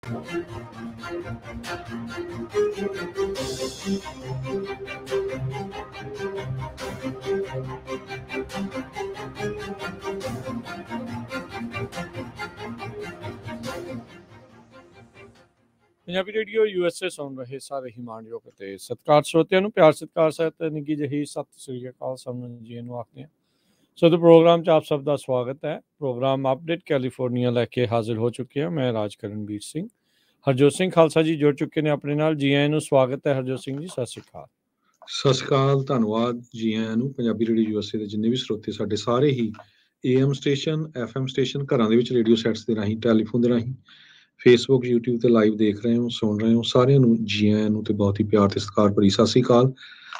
Punjabi radio USA ਸੁਣ ਰਹੇ ਸਾਰੇ ਹੀ ਮਾਣਯੋਗ ਅਤੇ ਸਤਿਕਾਰ ਸਰੋਤਿਆਂ ਨੂੰ ਪਿਆਰ ਸਤਿਕਾਰ ਸਹਿਤ ਨਿੱਘੀ ਜਿਹੀ ਸਤਿ ਸ੍ਰੀ ਅਕਾਲ ਸਭ ਨੂੰ ਜੀ ਨੂੰ ਆਖਦੇ ਹਾਂ। ਸੋ ਤੇ ਪ੍ਰੋਗਰਾਮ 'ਚ ਆਪ ਸਭ ਦਾ ਸਵਾਗਤ ਹੈ। ਪ੍ਰੋਗਰਾਮ ਅਪਡੇਟ ਕੈਲੀਫੋਰਨੀਆ ਲੈ ਕੇ ਹਾਜ਼ਰ ਹੋ ਚੁੱਕੇ ਹਾਂ। ਮੈਂ ਰਾਜਕਰਨਵੀਰ ਸਿੰਘ। ਹਰਜੋਤ ਸਿੰਘ ਖਾਲਸਾ ਜੀ ਜੁੜ ਚੁੱਕੇ ਨੇ ਆਪਣੇ ਨਾਲ। ਜੀ ਆਇਆਂ ਨੂੰ ਸਵਾਗਤ ਹੈ ਹਰਜੋਤ ਸਿੰਘ ਜੀ, ਸਤਿ ਸ੍ਰੀ ਅਕਾਲ। ਸਤਿ ਸ਼੍ਰੀ ਅਕਾਲ, ਧੰਨਵਾਦ ਜੀ ਆਇਆਂ ਨੂੰ। ਪੰਜਾਬੀ ਰੇਡੀਓ USA ਦੇ ਜਿੰਨੇ ਵੀ ਸਰੋਤੇ ਸਾਡੇ ਸਾਰੇ ਹੀ AM ਸਟੇਸ਼ਨ FM ਸਟੇਸ਼ਨ ਘਰਾਂ ਦੇ ਵਿੱਚ ਰੇਡੀਓ ਸੈਟਸ ਦੇ ਰਾਹੀਂ ਟੈਲੀਫੋਨ ਦੇ ਰਾਹੀਂ ਫੇਸਬੁੱਕ YouTube ਤੇ ਲਾਈਵ ਦੇਖ ਰਹੇ ਹੋ ਸੁਣ ਰਹੇ ਹੋ ਸਾਰਿਆਂ ਨੂੰ ਜੀ ਆਇਆਂ ਨੂੰ ਤੇ ਬਹੁਤ ਹੀ ਪਿਆਰ ਤੇ ਸਤਿਕਾਰ ਭਰੀ ਸਤਿ ਸ਼੍ਰੀ ਅਕਾਲ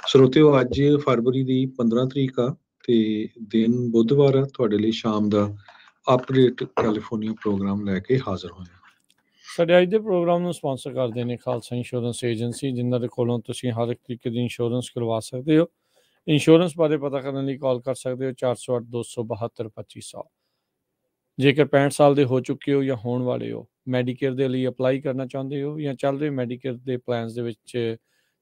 ਸਰੋਤਿਓ। ਅੱਜ ਫਰਵਰੀ ਦੀ 15 ਤਰੀਕ ਆ ਤੇ ਦਿਨ ਬੁੱਧਵਾਰ ਆ। ਤੁਹਾਡੇ ਲਈ ਸ਼ਾਮ ਦਾ ਅਪਡੇਟ ਕੈਲੀਫੋਰਨੀਆ ਪ੍ਰੋਗਰਾਮ ਲੈ ਕੇ ਹਾਜ਼ਰ ਹੋਏ ਹਾਂ। ਸਾਡੇ ਅੱਜ ਦੇ ਪ੍ਰੋਗਰਾਮ ਨੂੰ ਸਪਾਂਸਰ ਕਰਦੇ ਨੇ ਖਾਲਸਾ ਇੰਸ਼ੋਰੈਂਸ ਏਜੰਸੀ, ਜਿਨ੍ਹਾਂ ਦੇ ਕੋਲੋਂ ਤੁਸੀਂ ਹਰ ਇੱਕ ਤਰੀਕੇ ਦੀ ਇੰਸ਼ੋਰੈਂਸ ਕਰਵਾ ਸਕਦੇ ਹੋ। ਇੰਸ਼ੋਰੈਂਸ ਬਾਰੇ ਪਤਾ ਕਰਨ ਲਈ ਕਾਲ ਕਰ ਸਕਦੇ ਹੋ 408 272 2500। ਜੇਕਰ 65 ਸਾਲ ਦੇ ਹੋ ਚੁੱਕੇ ਹੋ ਜਾਂ ਹੋਣ ਵਾਲੇ ਹੋ, ਮੈਡੀਕੇਅਰ ਦੇ ਲਈ ਅਪਲਾਈ ਕਰਨਾ ਚਾਹੁੰਦੇ ਹੋ ਜਾਂ ਚੱਲ ਰਹੇ ਮੈਡੀਕੇਅਰ ਦੇ ਪਲਾਨਸ ਦੇ ਵਿੱਚ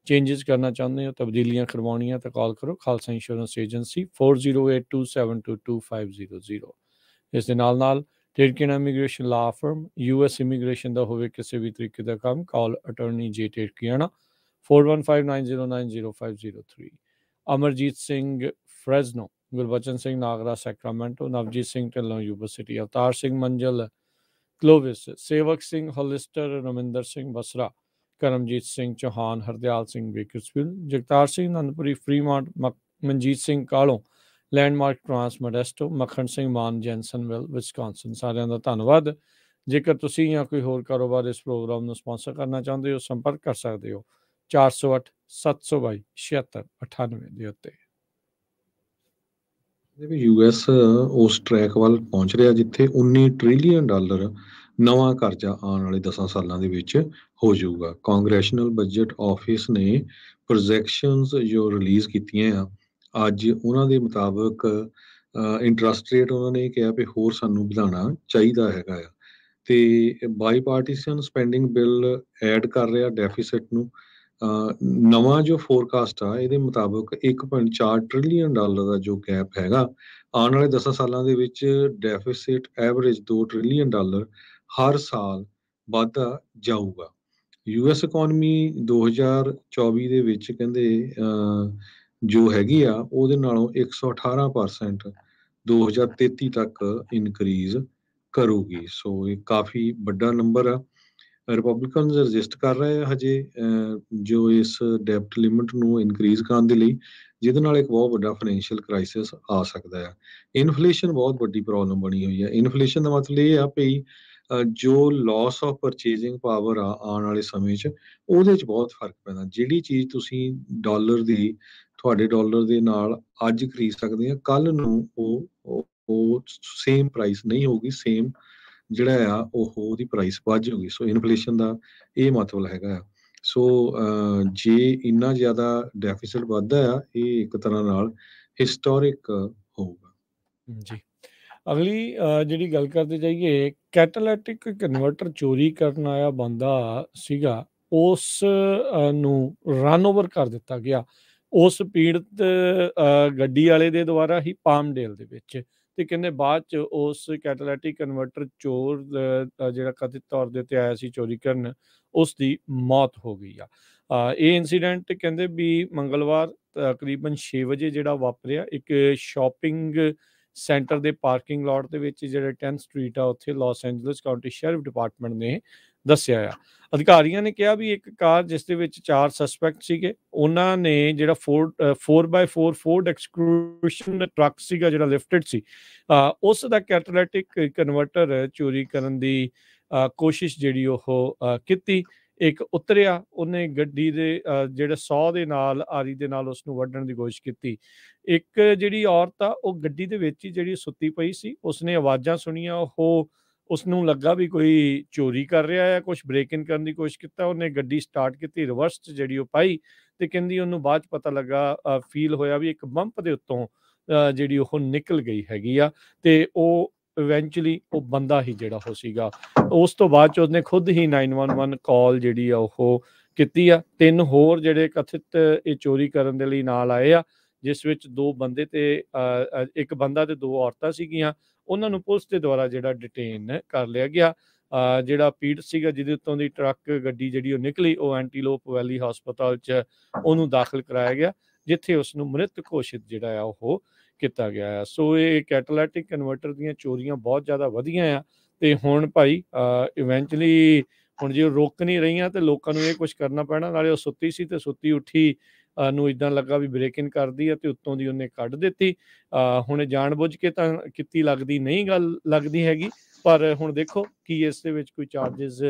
ਚੇਂਜਸ ਕਰਨਾ ਚਾਹੁੰਦੇ ਹੋ, ਤਬਦੀਲੀਆਂ ਕਰਵਾਉਣੀਆਂ, ਤਾਂ ਕਾਲ ਕਰੋ ਖਾਲਸਾ ਇੰਸ਼ੋਰੈਂਸ ਏਜੰਸੀ 4082722500। ਇਸ ਦੇ ਨਾਲ ਨਾਲ Tedkin immigration law firm, US immigration ਦਾ ਹੋਵੇ ਕਿਸੇ ਵੀ ਤਰੀਕੇ ਦਾ ਕੰਮ, call attorney J Tedkiana 4159090503। Amarjit Singh Fresno, Gurbachan Singh Nagra Sacramento, Navjit Singh Dhillon Yuba City, Avtar Singh Manzal Clovis, Sewak Singh Hollister, Raminder Singh Basra, Karamjit Singh Chauhan, Hardial Singh Bakersfield, Jagtar Singh Anandpuri Fremont, Manjit Singh Kalon landmark trans Modesto, Makhan Singh ਮਾਨ ਜੈਨਸਨਵਿਲ ਵਿਸਕਾਂਸਨ। ਸਾਰਿਆਂ ਦਾ ਧੰਨਵਾਦ। ਜੇਕਰ ਤੁਸੀਂ ਜਾਂ ਕੋਈ ਹੋਰ ਕਾਰੋਬਾਰ ਇਸ ਪ੍ਰੋਗਰਾਮ ਨੂੰ ਸਪਾਂਸਰ ਕਰਨਾ ਚਾਹੁੰਦੇ ਹੋ, ਸੰਪਰਕ ਕਰ ਸਕਦੇ ਹੋ 408 722 7698 ਦੇ ਉੱਤੇ। US ਉਸ ਟਰੈਕ ਵੱਲ ਪਹੁੰਚ ਰਿਹਾ ਜਿੱਥੇ $19 ਟ੍ਰਿਲੀਅਨ ਨਵਾਂ ਕਰਜ਼ਾ ਆਉਣ ਵਾਲੇ 10 ਸਾਲਾਂ ਦੇ ਵਿੱਚ ਹੋ ਜਾਊਗਾ। ਕਾਂਗਰੈਸ਼ਨਲ ਬਜਟ ਆਫਿਸ ਨੇ ਪ੍ਰੋਜੈਕਸ਼ਨਸ ਜੋ ਰਿਲੀਜ਼ ਕੀਤੀਆਂ ਆ ਅੱਜ, ਉਹਨਾਂ ਦੇ ਮੁਤਾਬਕ ਇੰਟਰਸਟ ਰੇਟ ਉਹਨਾਂ ਨੇ ਕਿਹਾ ਵੀ ਹੋਰ ਸਾਨੂੰ ਵਧਾਉਣਾ ਚਾਹੀਦਾ ਹੈਗਾ ਆ। ਤੇ ਬਾਈਪਾਰਟੀਸ਼ਨ ਸਪੈਂਡਿੰਗ ਬਿੱਲ ਐਡ ਕਰ ਰਿਹਾ ਡੈਫੀਸਿਟ ਨੂੰ। ਨਵਾਂ ਜੋ ਫੋਰਕਾਸਟ ਆ ਇਹਦੇ ਮੁਤਾਬਕ $1.4 ਟ੍ਰਿਲੀਅਨ ਦਾ ਜੋ ਗੈਪ ਹੈਗਾ ਆਉਣ ਵਾਲੇ 10 ਸਾਲਾਂ ਦੇ ਵਿੱਚ ਡੈਫੀਸਿਟ ਐਵਰੇਜ $2 ਟ੍ਰਿਲੀਅਨ ਹਰ ਸਾਲ ਵੱਧਦਾ ਜਾਊਗਾ। US ਇਕੋਨਮੀ 2024 ਦੇ ਵਿੱਚ ਕਹਿੰਦੇ ਜੋ ਹੈਗੀ ਆ ਉਹਦੇ ਨਾਲੋਂ 118% 2033 ਤੱਕ ਇਨਕਰੀਜ਼ ਕਰੂਗੀ। ਸੋ ਇਹ ਕਾਫੀ ਵੱਡਾ ਨੰਬਰ ਆ। ਰਿਪਬਲਿਕਨ ਰਜਿਸਟ ਕਰ ਰਹੇ ਆ ਹਜੇ ਜੋ ਇਸ ਡੈਪਟ ਲਿਮਿਟ ਨੂੰ ਇਨਕਰੀਜ਼ ਕਰਨ ਦੇ ਲਈ, ਜਿਹਦੇ ਨਾਲ ਇੱਕ ਬਹੁਤ ਵੱਡਾ ਫਾਈਨੈਂਸ਼ੀਅਲ ਕ੍ਰਾਈਸਿਸ ਆ ਸਕਦਾ ਆ। ਇਨਫਲੇਸ਼ਨ ਬਹੁਤ ਵੱਡੀ ਪ੍ਰੋਬਲਮ ਬਣੀ ਹੋਈ ਹੈ। ਇਨਫਲੇਸ਼ਨ ਦਾ ਮਤਲਬ ਇਹ ਆ ਵੀ ਜੋ ਲਾਸ ਆਫ ਪਰਚੇਜ਼ਿੰਗ ਪਾਵਰ ਆ ਆਉਣ ਵਾਲੇ ਸਮੇਂ 'ਚ ਉਹਦੇ 'ਚ ਬਹੁਤ ਫਰਕ ਪੈਂਦਾ। ਜਿਹੜੀ ਚੀਜ਼ ਤੁਸੀਂ ਤੁਹਾਡੇ ਡਾਲਰ ਦੇ ਨਾਲ ਅੱਜ ਖਰੀਦ ਸਕਦੇ ਆ, ਕੱਲ ਨੂੰ ਉਹ ਸੇਮ ਪ੍ਰਾਈਸ ਨਹੀਂ ਹੋਊਗੀ, ਸੇਮ ਜਿਹੜਾ ਆ ਉਹਦੀ ਪ੍ਰਾਈਸ ਵੱਧ ਜਾਊਗੀ। ਸੋ ਇਨਫਲੇਸ਼ਨ ਦਾ ਇਹ ਮਤਲਬ ਹੈਗਾ ਆ। ਸੋ ਜੇ ਇੰਨਾ ਜ਼ਿਆਦਾ ਡੈਫੀਸਿਟ ਵੱਧਦਾ ਆ, ਇਹ ਇੱਕ ਤਰ੍ਹਾਂ ਨਾਲ ਹਿਸਟੋਰਿਕ ਹੋਊਗਾ ਜੀ। ਅਗਲੀ ਜਿਹੜੀ ਗੱਲ ਕਰਦੇ ਜਾਈਏ, ਕੈਟਾਲਿਟਿਕ ਕਨਵਰਟਰ ਚੋਰੀ ਕਰਨ ਆਇਆ ਬੰਦਾ ਸੀਗਾ, ਉਸ ਨੂੰ ਰਨ ਓਵਰ ਕਰ ਦਿੱਤਾ ਗਿਆ ਉਸ ਪੀੜਤ ਗੱਡੀ ਵਾਲੇ ਦੇ ਦੁਆਰਾ ਹੀ ਪਾਮਡੇਲ ਦੇ ਵਿੱਚ। ਤੇ ਕਹਿੰਦੇ ਬਾਅਦ ਚ ਉਸ ਕੈਟਾਲਿਟਿਕ ਕਨਵਰਟਰ ਚੋਰ ਜਿਹੜਾ ਕਥਿਤ ਤੌਰ ਦੇ ਉੱਤੇ ਆਇਆ ਸੀ ਚੋਰੀ ਕਰਨ, ਉਸ ਦੀ ਮੌਤ ਹੋ ਗਈ ਆ। ਇਹ ਇਨਸੀਡੈਂਟ ਕਹਿੰਦੇ ਵੀ ਮੰਗਲਵਾਰ ਤਕਰੀਬਨ 6 ਵਜੇ ਜਿਹੜਾ ਵਾਪਰਿਆ, ਇੱਕ ਸ਼ਾਪਿੰਗ ਸੈਂਟਰ ਦੇ ਪਾਰਕਿੰਗ ਲਾਟ ਦੇ ਵਿੱਚ ਜਿਹੜੇ 10th ਸਟਰੀਟ ਆ ਉੱਥੇ Los Angeles county sheriff department ਨੇ ਦੱਸਿਆ ਆ। ਅਧਿਕਾਰੀਆਂ ਨੇ ਕਿਹਾ ਵੀ ਇੱਕ ਕਾਰ ਜਿਸ ਦੇ ਵਿੱਚ 4 ਸਸਪੈਕਟ ਸੀਗੇ, ਉਹਨਾਂ ਨੇ ਜਿਹੜਾ 4x4 ਫੋਰਡ ਐਕਸਕਲੂਸ਼ਨ ਟਰੱਕ ਸੀਗਾ ਜਿਹੜਾ ਲਿਫਟਡ ਸੀ, ਉਸ ਦਾ ਕੈਟਾਲਿਟਿਕ ਕਨਵਰਟਰ ਚੋਰੀ ਕਰਨ ਦੀ ਕੋਸ਼ਿਸ਼ ਜਿਹੜੀ ਉਹ ਕੀਤੀ। ਇੱਕ ਉਤਰਿਆ, ਉਹਨੇ ਗੱਡੀ ਦੇ ਜਿਹੜੇ 100 ਦੇ ਨਾਲ ਆਰੀ ਦੇ ਨਾਲ ਉਸ ਨੂੰ ਵੱਢਣ ਦੀ ਕੋਸ਼ਿਸ਼ ਕੀਤੀ। ਇੱਕ ਜਿਹੜੀ ਔਰਤ ਆ ਉਹ ਗੱਡੀ ਦੇ ਵਿੱਚ ਹੀ ਜਿਹੜੀ ਸੁੱਤੀ ਪਈ ਸੀ, ਉਸਨੇ ਆਵਾਜ਼ਾਂ ਸੁਣੀਆਂ, ਉਹ ਉਸਨੂੰ ਲੱਗਾ ਵੀ ਕੋਈ ਚੋਰੀ ਕਰ ਰਿਹਾ ਹੈ, ਕੁਛ ਬ੍ਰੇਕ ਇਨ ਕਰਨ ਦੀ ਕੋਸ਼ਿਸ਼ ਕੀਤਾ। ਉਹਨੇ ਗੱਡੀ ਸਟਾਰਟ ਕੀਤੀ, ਰਿਵਰਸ 'ਚ ਜਿਹੜੀ ਉਹ ਪਾਈ, ਤੇ ਕਹਿੰਦੀ ਉਹਨੂੰ ਬਾਅਦ 'ਚ ਪਤਾ ਲੱਗਾ, ਫੀਲ ਹੋਇਆ ਵੀ ਇੱਕ ਬੰਪ ਦੇ ਉੱਤੋਂ ਜਿਹੜੀ ਉਹ ਨਿਕਲ ਗਈ ਹੈਗੀ ਆ, ਤੇ ਉਹ ਇਵੈਂਚੁਅਲੀ ਉਹ ਬੰਦਾ ਹੀ ਜਿਹੜਾ ਉਹ ਸੀਗਾ। ਉਸ ਤੋਂ ਬਾਅਦ 'ਚ ਉਹਨੇ ਖੁਦ ਹੀ 911 ਕਾਲ ਜਿਹੜੀ ਆ ਉਹ ਕੀਤੀ ਆ। 3 ਹੋਰ ਜਿਹੜੇ ਕਥਿਤ ਇਹ ਚੋਰੀ ਕਰਨ ਦੇ ਲਈ ਨਾਲ ਆਏ ਆ, ਜਿਸ ਵਿੱਚ 2 ਬੰਦੇ ਤੇ 1 ਬੰਦਾ ਤੇ 2 ਔਰਤਾਂ ਸੀਗੀਆਂ। ਉਹਨਾਂ ਨੂੰ ਪੁਲਿਸ ਦੇ ਦੁਆਰਾ ਜਿਹੜਾ ਡਿਟੇਨ ਕਰ ਲਿਆ ਗਿਆ। ਜਿਹੜਾ ਪੀੜਤ ਸੀਗਾ ਜਿਹਦੇ ਉੱਤੋਂ ਦੀ ਟਰੱਕ ਗੱਡੀ ਜਿਹੜੀ ਉਹ ਨਿਕਲੀ, ਉਹ ਐਂਟੀਲੋਪ ਵੈਲੀ ਹਸਪਤਾਲ 'ਚ ਉਹਨੂੰ ਦਾਖਲ ਕਰਾਇਆ ਗਿਆ, ਜਿੱਥੇ ਉਸ ਨੂੰ ਮ੍ਰਿਤ ਘੋਸ਼ਿਤ ਜਿਹੜਾ ਆ ਉਹ ਕੀਤਾ ਗਿਆ ਆ। ਸੋ ਇਹ ਕੈਟਾਲਿਟਿਕ ਕਨਵਰਟਰ ਦੀਆਂ ਚੋਰੀਆਂ ਬਹੁਤ ਜ਼ਿਆਦਾ ਵਧੀਆਂ ਆ। ਤੇ ਹੁਣ ਭਾਈ ਇਵੈਂਚੁਅਲੀ ਹੁਣ ਜੇ ਉਹ ਰੁਕ ਨਹੀਂ ਰਹੀਆਂ ਤੇ ਲੋਕਾਂ ਨੂੰ ਇਹ ਕੁਛ ਕਰਨਾ ਪੈਣਾ। ਨਾਲੇ ਉਹ ਸੁੱਤੀ ਸੀ ਤੇ ਸੁੱਤੀ ਉੱਠੀ ਨੂੰ ਇੱਦਾਂ ਲੱਗਾ ਵੀ ਬ੍ਰੇਕ ਇਨ ਕਰਦੀ ਆ ਤੇ ਉੱਤੋਂ ਦੀ ਉਹਨੇ ਕੱਢ ਦਿੱਤੀ। ਹੁਣ ਇਹ ਜਾਣ-ਬੁੱਝ ਕੇ ਤਾਂ ਕੀਤੀ ਲੱਗਦੀ ਨਹੀਂ ਗੱਲ ਲੱਗਦੀ ਹੈਗੀ, ਪਰ ਹੁਣ ਦੇਖੋ ਕੀ ਇਸ ਦੇ ਵਿੱਚ ਕੋਈ ਚਾਰਜਿਸ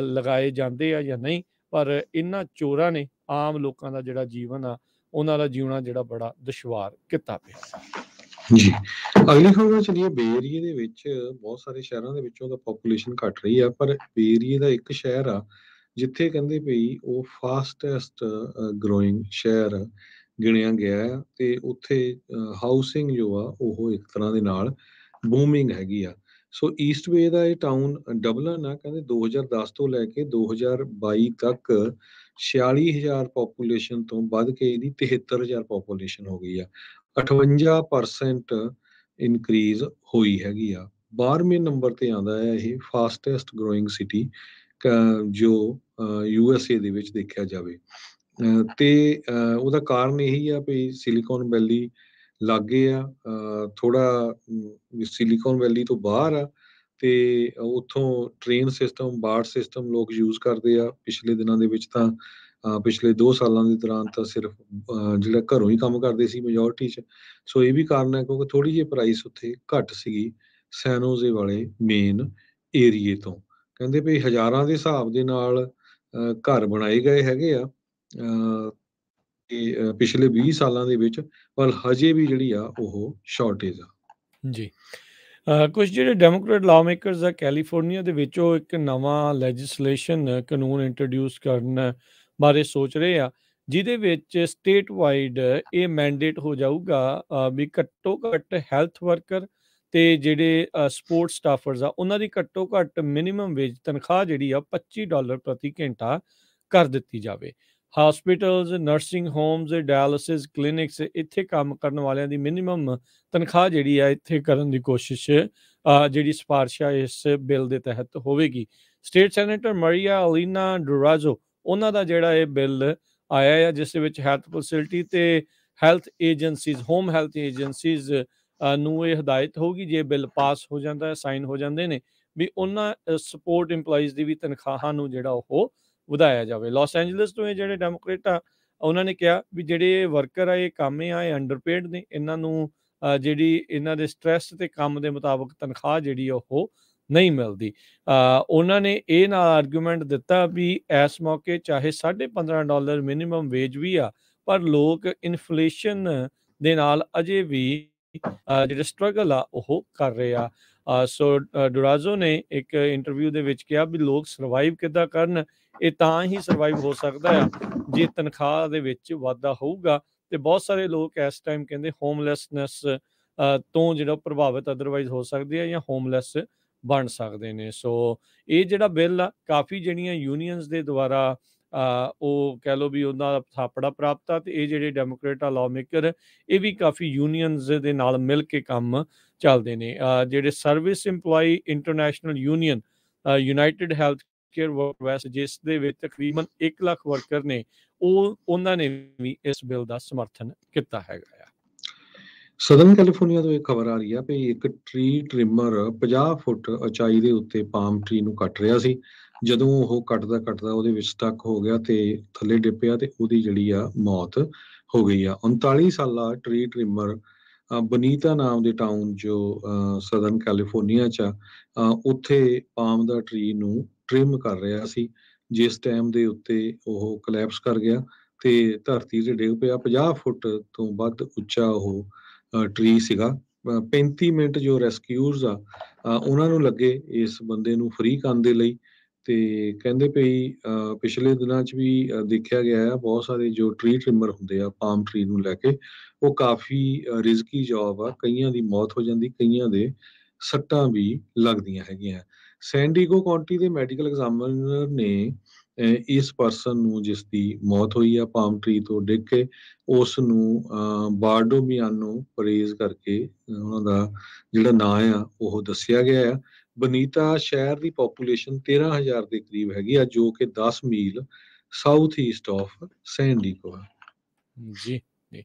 ਲਗਾਏ ਜਾਂਦੇ ਆ ਜਾਂ ਨਹੀਂ। ਪਰ ਇਹਨਾਂ ਚੋਰਾਂ ਨੇ ਆਮ ਲੋਕਾਂ ਦਾ ਜਿਹੜਾ ਜੀਵਨ ਆ, ਉਹਨਾਂ ਦਾ ਜਿਉਣਾ ਜਿਹੜਾ ਬੜਾ ਦੁਸ਼ਵਾਰ ਕੀਤਾ ਪਿਆ। ਜੀ, ਅਗਲੀ ਖਬਰ ਚਲੀਏ। ਬੇ ਏਰੀਏ ਦੇ ਵਿੱਚ ਬਹੁਤ ਸਾਰੇ ਸ਼ਹਿਰਾਂ ਦੇ ਵਿੱਚੋਂ ਤਾਂ ਪਾਪੂਲੇਸ਼ਨ ਘਟ ਰਹੀ ਆ, ਪਰ ਬੇ ਏਰੀਏ ਦਾ ਇੱਕ ਸ਼ਹਿਰ ਆ ਜਿੱਥੇ ਕਹਿੰਦੇ ਪਈ ਉਹ ਫਾਸਟੈਸਟ ਗਰੋਇੰਗ ਸ਼ਹਿਰ ਗਿਣਿਆ ਗਿਆ ਆ, ਤੇ ਉੱਥੇ ਹਾਊਸਿੰਗ ਜੋ ਆ ਉਹ ਇੱਕ ਤਰ੍ਹਾਂ ਦੇ ਨਾਲ ਬੂਮਿੰਗ ਹੈਗੀ ਆ। ਸੋ ਈਸਟ ਵੇ ਦਾ ਇਹ ਟਾਊਨ ਡਬਲਨ ਆ, ਕਹਿੰਦੇ 2010 ਤੋਂ ਲੈ ਕੇ 2022 ਤੱਕ 46,000 ਪਾਪੂਲੇਸ਼ਨ ਤੋਂ ਵੱਧ ਕੇ ਇਹਦੀ 73,000 ਪਾਪੂਲੇਸ਼ਨ ਹੋ ਗਈ ਆ। 58% ਇਨਕਰੀਜ਼ ਹੋਈ ਹੈਗੀ ਆ। 12ਵੇਂ ਨੰਬਰ ਤੇ ਆਉਂਦਾ ਹੈ ਇਹ ਫਾਸਟੈਸਟ ਗਰੋਇੰਗ ਸਿਟੀ ਜੋ USA ਦੇ ਵਿੱਚ ਦੇਖਿਆ ਜਾਵੇ। ਤੇ ਉਹਦਾ ਕਾਰਨ ਇਹੀ ਆ ਵੀ ਸਿਲੀਕਨ ਵੈਲੀ ਲਾਗੇ ਆ, ਥੋੜਾ ਸਿਲੀਕਨ ਵੈਲੀ ਤੋਂ ਬਾਹਰ ਆ, ਤੇ ਉੱਥੋਂ ਟ੍ਰੇਨ ਸਿਸਟਮ, ਬਾਰਟ ਸਿਸਟਮ ਲੋਕ ਯੂਜ਼ ਕਰਦੇ ਆ। ਪਿਛਲੇ ਦਿਨਾਂ ਦੇ ਵਿੱਚ ਤਾਂ ਪਿਛਲੇ 2 ਸਾਲਾਂ ਦੇ ਦੌਰਾਨ ਤਾਂ ਸਿਰਫ ਜਿਹੜਾ ਘਰੋਂ ਹੀ ਕੰਮ ਕਰਦੇ ਸੀ ਮੈਜੋਰਟੀ 'ਚ। ਸੋ ਇਹ ਵੀ ਕਾਰਨ ਹੈ ਕਿਉਂਕਿ ਥੋੜ੍ਹੀ ਜਿਹੀ ਪ੍ਰਾਈਸ ਉੱਥੇ ਘੱਟ ਸੀਗੀ ਸੈਨੋਜ਼ੇ ਵਾਲੇ ਮੇਨ ਏਰੀਏ ਤੋਂ। ਕਹਿੰਦੇ ਵੀ ਹਜ਼ਾਰਾਂ ਦੇ ਹਿਸਾਬ ਦੇ ਨਾਲ ਘਰ ਬਣਾਏ ਗਏ ਹੈਗੇ ਆ ਪਿਛਲੇ 20 ਸਾਲਾਂ ਦੇ ਵਿੱਚ, ਪਰ ਹਜੇ ਵੀ ਜਿਹੜੀ ਆ ਉਹ ਸ਼ਾਰਟੇਜ ਆ। ਜੀ, ਕੁਝ ਜਿਹੜੇ ਡੈਮੋਕ੍ਰੇਟ ਲਾਅ ਮੇਕਰਸ ਆ ਕੈਲੀਫੋਰਨੀਆ ਦੇ ਵਿੱਚ, ਉਹ ਇੱਕ ਨਵਾਂ ਲੈਜਿਸਲੇਸ਼ਨ ਕਾਨੂੰਨ ਇੰਟਰੋਡਿਊਸ ਕਰਨ ਬਾਰੇ ਸੋਚ ਰਹੇ ਆ, ਜਿਹਦੇ ਵਿੱਚ ਸਟੇਟ ਵਾਈਡ ਇਹ ਮੈਂਡੇਟ ਹੋ ਜਾਊਗਾ ਵੀ ਘੱਟੋ ਘੱਟ ਹੈਲਥ ਵਰਕਰ ਤੇ ਜਿਹੜੇ ਸਪੋਰਟਸ ਸਟਾਫਰਸ ਆ, ਉਹਨਾਂ ਦੀ ਘੱਟੋ ਘੱਟ ਮਿਨੀਮਮ ਵੇਜ ਤਨਖਾਹ ਜਿਹੜੀ ਆ $25 ਪ੍ਰਤੀ ਘੰਟਾ ਕਰ ਦਿੱਤੀ ਜਾਵੇ। Hospitals, nursing homes, dialysis clinics, ਇੱਥੇ ਕੰਮ ਕਰਨ ਵਾਲਿਆਂ ਦੀ ਮਿਨੀਮਮ ਤਨਖਾਹ ਜਿਹੜੀ ਆ ਇੱਥੇ ਕਰਨ ਦੀ ਕੋਸ਼ਿਸ਼ ਜਿਹੜੀ ਸਿਫਾਰਿਸ਼ ਆ ਇਸ ਬਿੱਲ ਦੇ ਤਹਿਤ ਹੋਵੇਗੀ। ਸਟੇਟ ਸੈਨੇਟਰ ਮਰੀਆ ਅਲੀਨਾ ਡੁਰਾਜ਼ੋ, ਉਹਨਾਂ ਦਾ ਜਿਹੜਾ ਇਹ ਬਿੱਲ ਆਇਆ ਆ, ਜਿਸ ਦੇ ਵਿੱਚ ਹੈਲਥ ਫੈਸਿਲਿਟੀ ਤੇ health agencies, home health agencies ਨੂੰ ਇਹ ਹਦਾਇਤ ਹੋਊਗੀ, ਜੇ ਬਿੱਲ ਪਾਸ ਹੋ ਜਾਂਦਾ, ਸਾਈਨ ਹੋ ਜਾਂਦੇ ਨੇ, ਵੀ ਉਹਨਾਂ ਸਪੋਰਟ ਇੰਪਲਾਈਜ਼ ਦੀ ਵੀ ਤਨਖਾਹਾਂ ਨੂੰ ਜਿਹੜਾ ਉਹ ਵਧਾਇਆ ਜਾਵੇ। ਲਾਸ ਐਂਜਲਸ ਤੋਂ ਇਹ ਜਿਹੜੇ ਡੈਮੋਕ੍ਰੇਟ ਆ, ਉਹਨਾਂ ਨੇ ਕਿਹਾ ਵੀ ਜਿਹੜੇ ਵਰਕਰ ਆ ਇਹ ਕੰਮ ਆ, ਇਹ ਅੰਡਰਪੇਡ ਨੇ, ਇਹਨਾਂ ਨੂੰ ਜਿਹੜੀ ਇਹਨਾਂ ਦੇ ਸਟ੍ਰੈਸ ਤੇ ਕੰਮ ਦੇ ਮੁਤਾਬਕ ਤਨਖਾਹ ਜਿਹੜੀ ਉਹ ਨਹੀਂ ਮਿਲਦੀ। ਉਹਨਾਂ ਨੇ ਇਹ ਨਾਲ ਆਰਗੂਮੈਂਟ ਦਿੱਤਾ ਵੀ ਇਸ ਮੌਕੇ ਚਾਹੇ $15.5 ਮਿਨੀਮਮ ਵੇਜ ਵੀ ਆ, ਪਰ ਲੋਕ ਇਨਫਲੇਸ਼ਨ ਦੇ ਨਾਲ ਅਜੇ ਵੀ ਜਿਹੜੇ ਸਟਰਗਲ ਆ ਉਹ ਕਰ ਰਹੇ ਆ। ਸੋ ਡੁਰਾਜ਼ੋ ਨੇ ਇੱਕ ਇੰਟਰਵਿਊ ਦੇ ਵਿੱਚ ਕਿਹਾ ਵੀ ਲੋਕ ਸਰਵਾਈਵ ਕਿੱਦਾਂ ਕਰਨ, ਇਹ ਤਾਂ ਹੀ ਸਰਵਾਈਵ ਹੋ ਸਕਦਾ ਆ ਜੇ ਤਨਖਾਹ ਦੇ ਵਿੱਚ ਵਾਧਾ ਹੋਊਗਾ। ਤੇ ਬਹੁਤ ਸਾਰੇ ਲੋਕ ਇਸ ਟਾਈਮ ਕਹਿੰਦੇ ਹੋਮਲੈਸਨੈਸ ਤੋਂ ਜਿਹੜਾ ਪ੍ਰਭਾਵਿਤ ਅਦਰਵਾਈਜ਼ ਹੋ ਸਕਦੇ ਆ ਜਾਂ ਹੋਮਲੈਸ ਬਣ ਸਕਦੇ ਨੇ। ਸੋ ਇਹ ਜਿਹੜਾ ਬਿੱਲ ਆ, ਕਾਫੀ ਜਿਹੜੀਆਂ ਯੂਨੀਅਨਸ ਦੇ ਦੁਆਰਾ ਉਹ ਕਹਿ ਲਓ ਵੀ ਉਹਨਾਂ ਦਾ ਥਾਪੜਾ ਪ੍ਰਾਪਤ ਆ, ਤੇ ਇਹ ਜਿਹੜੇ ਡੈਮੋਕ੍ਰੇਟ ਆ ਲਾਅ ਮੇਕਰ, ਇਹ ਵੀ ਕਾਫੀ ਯੂਨੀਅਨਸ ਦੇ ਨਾਲ ਮਿਲ ਕੇ ਕੰਮ ਚੱਲਦੇ ਨੇ। ਜਿਹੜੇ service employee international union United health care West, ਜਿਸ ਦੇ ਵਿੱਚ ਤਕਰੀਬਨ 1 ਲੱਖ ਵਰਕਰ ਨੇ, ਉਹਨਾਂ ਨੇ ਵੀ ਇਸ ਬਿੱਲ ਦਾ ਸਮਰਥਨ ਕੀਤਾ ਹੈਗਾ ਆ। ਸਦਰਨ ਕੈਲੀਫੋਰਨੀਆ ਤੋਂ ਇੱਕ ਖਬਰ ਆ ਰਹੀ ਆ ਵੀ ਇੱਕ ਟਰੀ ਟ੍ਰਿਮਰ 50 ਫੁੱਟ ਉਚਾਈ ਦੇ ਉੱਤੇ ਪਾਮ ਟਰੀ ਨੂੰ ਕੱਟ ਰਿਹਾ ਸੀ। ਜਦੋਂ ਉਹ ਕੱਟਦਾ ਕੱਟਦਾ ਉਹਦੇ ਵਿੱਚ ਸਟਕ ਹੋ ਗਿਆ ਤੇ ਥੱਲੇ ਡਿੱਪਿਆ, ਤੇ ਉਹਦੀ ਜਿਹੜੀ ਆ ਮੌਤ ਹੋ ਗਈ ਆ। 39 ਸਾਲਾ ਟਰੀ ਟ੍ਰਿਮਰ ਬਨੀਤਾ ਨਾਮ ਦੇ ਟਾਊਨ ਜੋ ਸਦਰਨ ਕੈਲੀਫੋਰਨੀਆ 'ਚ ਆ, ਉੱਥੇ ਪਾਮ ਦਾ ਟਰੀ ਨੂੰ ਟ੍ਰਿਮ ਕਰ ਰਿਹਾ ਸੀ, ਜਿਸ ਟਾਈਮ ਦੇ ਉੱਤੇ ਉਹ ਕਲੈਪਸ ਕਰ ਗਿਆ ਤੇ ਧਰਤੀ 'ਤੇ ਡਿੱਗ ਪਿਆ। 50 ਫੁੱਟ ਤੋਂ ਵੱਧ ਉੱਚਾ ਉਹ ਟਰੀ ਸੀਗਾ। 35 ਮਿੰਟ ਜੋ ਰੈਸਕਿਊਰਸ ਆ ਉਹਨਾਂ ਨੂੰ ਲੱਗੇ ਇਸ ਬੰਦੇ ਨੂੰ ਫਰੀ ਕਰਨ ਦੇ ਲਈ। ਤੇ ਕਹਿੰਦੇ ਪਈ ਪਿਛਲੇ ਦਿਨਾਂ 'ਚ ਵੀ ਦੇਖਿਆ ਗਿਆ ਆ, ਬਹੁਤ ਸਾਰੇ ਜੋ ਟਰੀ ਟ੍ਰਿਮਰ ਹੁੰਦੇ ਆ ਪਾਮ ਟਰੀ ਨੂੰ ਲੈ ਕੇ, ਉਹ ਕਾਫੀ ਰਿਸਕੀ ਜੌਬ ਆ। ਕਈਆਂ ਦੀ ਮੌਤ ਹੋ ਜਾਂਦੀ, ਕਈਆਂ ਦੇ ਸੱਟਾਂ ਵੀ ਲੱਗਦੀਆਂ ਹੈਗੀਆਂ। ਸੈਨ ਡਿਏਗੋ ਕਾਉਂਟੀ ਦੇ ਮੈਡੀਕਲ ਐਗਜ਼ਾਮੀਨਰ ਨੇ ਇਸ ਪਰਸਨ ਨੂੰ, ਜਿਸ ਦੀ ਮੌਤ ਹੋਈ ਆ ਪਾਮ ਟਰੀ ਤੋਂ ਡਿੱਗ ਕੇ, ਉਸ ਨੂੰ ਬਾਰਡੋਮੀਆਨੋ ਪਰੇਜ਼ ਕਰਕੇ ਉਹਨਾਂ ਦਾ ਜਿਹੜਾ ਨਾਂ ਆ ਉਹ ਦੱਸਿਆ ਗਿਆ ਆ। ਬਨੀਤਾ ਸ਼ਹਿਰ ਦੀ ਪਾਪੂਲੇਸ਼ਨ 13,000 ਦੇ ਕਰੀਬ ਹੈਗੀ ਆ, ਜੋ ਕਿ 10 ਮੀਲ south east of San Diego ਆ। ਜੀ ਜੀ।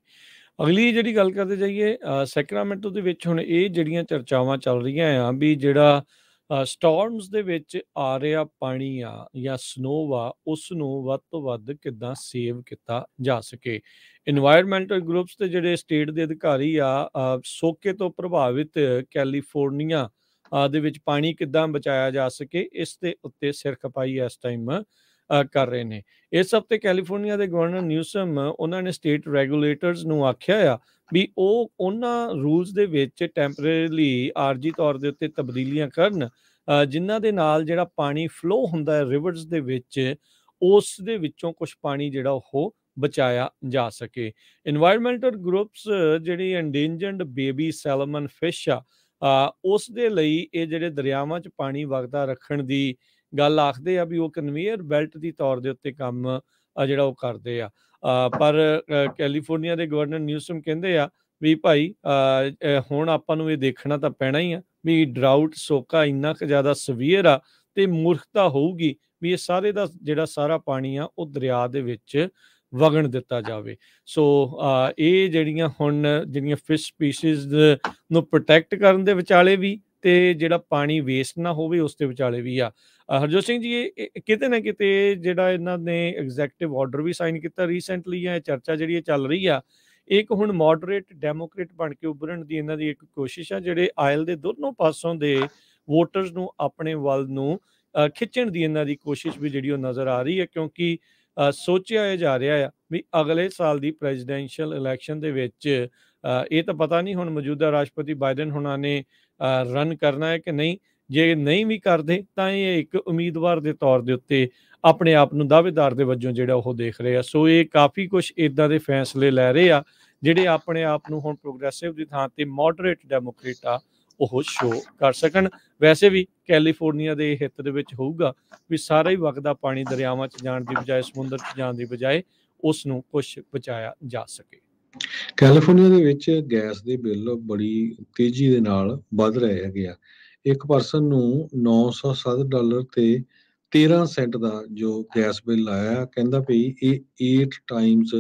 ਅਗਲੀ ਜਿਹੜੀ ਗੱਲ ਕਰਦੇ ਜਾਈਏ, ਸੈਕਰਾਮੈਂਟੋ ਦੇ ਵਿੱਚ ਹੁਣ ਇਹ ਜਿਹੜੀਆਂ ਚਰਚਾਵਾਂ ਚੱਲ ਰਹੀਆਂ ਆ ਵੀ ਜਿਹੜਾ ਸਟਾਰਮਸ ਦੇ ਵਿੱਚ ਆ ਰਿਹਾ ਪਾਣੀ ਆ ਜਾਂ ਸਨੋ ਆ, ਉਸ ਨੂੰ ਵੱਧ ਤੋਂ ਵੱਧ ਕਿੱਦਾਂ ਸੇਵ ਕੀਤਾ ਜਾ ਸਕੇ। ਇਨਵਾਇਰਮੈਂਟਲ ਗਰੁੱਪਸ ਤੇ ਜਿਹੜੇ ਸਟੇਟ ਦੇ ਅਧਿਕਾਰੀ ਆ, ਸੋਕੇ ਤੋਂ ਪ੍ਰਭਾਵਿਤ ਕੈਲੀਫੋਰਨੀਆ ਦੇ ਵਿੱਚ ਪਾਣੀ ਕਿੱਦਾਂ ਬਚਾਇਆ ਜਾ ਸਕੇ, ਇਸ ਦੇ ਉੱਤੇ ਸਿਰ ਖਪਾਈ ਇਸ ਟਾਈਮ ਕਰ ਰਹੇ ਨੇ। ਇਸ ਹਫ਼ਤੇ ਕੈਲੀਫੋਰਨੀਆ ਦੇ ਗਵਰਨਰ ਨਿਊਸਮ, ਉਹਨਾਂ ਨੇ ਸਟੇਟ ਰੈਗੂਲੇਟਰਸ ਨੂੰ ਆਖਿਆ ਆ ਵੀ ਉਹ ਉਹਨਾਂ ਰੂਲਸ ਦੇ ਵਿੱਚ ਟੈਂਪਰੇਰੀਲੀ ਆਰਜੀ ਤੌਰ ਦੇ ਉੱਤੇ ਤਬਦੀਲੀਆਂ ਕਰਨ, ਜਿਨ੍ਹਾਂ ਦੇ ਨਾਲ ਜਿਹੜਾ ਪਾਣੀ ਫਲੋ ਹੁੰਦਾ ਹੈ ਰਿਵਰਸ ਦੇ ਵਿੱਚ, ਉਸ ਦੇ ਵਿੱਚੋਂ ਕੁਝ ਪਾਣੀ ਜਿਹੜਾ ਉਹ ਬਚਾਇਆ ਜਾ ਸਕੇ। ਇਨਵਾਇਰਮੈਂਟਲ ਗਰੁੱਪਸ ਜਿਹੜੀ ਐਂਡੇਂਜਰਡ ਬੇਬੀ ਸੈਲਮਨ ਫਿਸ਼ ਆ, ਉਸ ਦੇ ਲਈ ਇਹ ਜਿਹੜੇ ਦਰਿਆਵਾਂ 'ਚ ਪਾਣੀ ਵਗਦਾ ਰੱਖਣ ਦੀ ਗੱਲ ਆਖਦੇ ਆ ਵੀ ਉਹ ਕਨਵੇਅਰ ਬੈਲਟ ਦੀ ਤੌਰ ਦੇ ਉੱਤੇ ਕੰਮ ਜਿਹੜਾ ਉਹ ਕਰਦੇ ਆ। ਪਰ ਕੈਲੀਫੋਰਨੀਆ ਦੇ ਗਵਰਨਰ ਨਿਊਸਮ ਕਹਿੰਦੇ ਆ ਵੀ ਭਾਈ ਹੁਣ ਆਪਾਂ ਨੂੰ ਇਹ ਦੇਖਣਾ ਤਾਂ ਪੈਣਾ ਹੀ ਆ ਵੀ ਡਰਾਊਟ, ਸੋਕਾ ਇੰਨਾ ਕੁ ਜ਼ਿਆਦਾ ਸਵੀਅਰ ਆ ਤੇ ਮੂਰਖਤਾ ਹੋਊਗੀ ਵੀ ਇਹ ਸਾਰੇ ਦਾ ਜਿਹੜਾ ਸਾਰਾ ਪਾਣੀ ਆ ਉਹ ਦਰਿਆ ਦੇ ਵਿੱਚ ਵਗਣ ਦਿੱਤਾ ਜਾਵੇ। ਸੋ ਇਹ ਜਿਹੜੀਆਂ ਹੁਣ ਜਿਹੜੀਆਂ ਫਿਸ਼ ਸਪੀਸੀਜ਼ ਨੂੰ ਪ੍ਰੋਟੈਕਟ ਕਰਨ ਦੇ ਵਿਚਾਲੇ ਵੀ ਤੇ ਜਿਹੜਾ ਪਾਣੀ ਵੇਸਟ ਨਾ ਹੋਵੇ ਉਸ ਦੇ ਵਿਚਾਲੇ ਵੀ ਆ। ਹਰਜੋਤ ਸਿੰਘ ਜੀ, ਇਹ ਕਿਤੇ ਨਾ ਕਿਤੇ ਜਿਹੜਾ ਇਹਨਾਂ ਨੇ ਐਗਜ਼ੈਕਟਿਵ ਆਰਡਰ ਵੀ ਸਾਈਨ ਕੀਤਾ ਰੀਸੈਂਟਲੀ, ਜਾਂ ਚਰਚਾ ਜਿਹੜੀ ਇਹ ਚੱਲ ਰਹੀ ਆ, ਇੱਕ ਹੁਣ ਮੋਡਰੇਟ ਡੈਮੋਕ੍ਰੇਟ ਬਣ ਕੇ ਉੱਭਰਨ ਦੀ ਇਹਨਾਂ ਦੀ ਇੱਕ ਕੋਸ਼ਿਸ਼ ਆ, ਜਿਹੜੇ ਆਇਲ ਦੇ ਦੋਨੋਂ ਪਾਸੋਂ ਦੇ ਵੋਟਰਸ ਨੂੰ ਆਪਣੇ ਵੱਲ ਨੂੰ ਖਿੱਚਣ ਦੀ ਇਹਨਾਂ ਦੀ ਕੋਸ਼ਿਸ਼ ਵੀ ਜਿਹੜੀ ਉਹ ਨਜ਼ਰ ਆ ਰਹੀ ਹੈ। ਕਿਉਂਕਿ ਸੋਚਿਆ ਇਹ ਜਾ ਰਿਹਾ ਆ ਵੀ ਅਗਲੇ ਸਾਲ ਦੀ ਪ੍ਰੈਜ਼ੀਡੈਂਸ਼ੀਅਲ ਇਲੈਕਸ਼ਨ ਦੇ ਵਿੱਚ ਇਹ ਤਾਂ ਪਤਾ ਨਹੀਂ ਹੁਣ ਮੌਜੂਦਾ ਰਾਸ਼ਟਰਪਤੀ ਬਾਈਡਨ ਹੁਣਾਂ ਨੇ ਰਨ ਕਰਨਾ ਹੈ ਕਿ ਨਹੀਂ। ਜੇ ਨਹੀਂ ਵੀ ਕਰਦੇ ਤਾਂ ਇਹ ਇੱਕ ਉਮੀਦਵਾਰ ਦੇ ਤੌਰ ਦੇ ਉੱਤੇ ਆਪਣੇ ਆਪ ਨੂੰ ਦਾਅਵੇਦਾਰ ਦੇ ਵਜੋਂ ਜਿਹੜਾ ਉਹ ਦੇਖ ਰਹੇ ਆ। ਸੋ ਇਹ ਕਾਫੀ ਕੁਝ ਇੱਦਾਂ ਦੇ ਫੈਸਲੇ ਲੈ ਰਹੇ ਆ ਜਿਹੜੇ ਆਪਣੇ ਆਪ ਨੂੰ ਹੁਣ ਪ੍ਰੋਗਰੈਸਿਵ ਦੀ ਥਾਂ ਤੇ ਮੋਡਰੇਟ ਡੈਮੋਕ੍ਰੇਟ ਆ ਉਹ ਸ਼ੋਅ ਕਰ ਸਕਣ। ਵੈਸੇ ਵੀ ਕੈਲੀਫੋਰਨੀਆ ਦੇ ਹਿੱਤ ਦੇ ਵਿੱਚ ਹੋਊਗਾ ਵੀ ਸਾਰਾ ਹੀ ਵਗਦਾ ਪਾਣੀ ਦਰਿਆਵਾਂ 'ਚ ਜਾਣ ਦੀ ਬਜਾਏ, ਸਮੁੰਦਰ 'ਚ ਜਾਣ ਦੀ ਬਜਾਏ, ਉਸ ਨੂੰ ਕੁਝ ਬਚਾਇਆ ਜਾ ਸਕੇ। ਕੈਲੀਫੋਰਨੀਆ ਦੇ ਵਿੱਚ ਗੈਸ ਦੇ ਬਿੱਲ ਬੜੀ ਤੇਜ਼ੀ ਦੇ ਨਾਲ ਵੱਧ ਰਹੇ ਹੈਗੇ ਆ। ਇੱਕ ਪਰਸਨ ਨੂੰ $907 ਤੇ 13 ਸੈਂਟ ਦਾ ਜੋ ਗੈਸ ਬਿੱਲ ਆਇਆ, ਕਹਿੰਦਾ ਵੀ ਇਹ 8 ਟਾਈਮਸ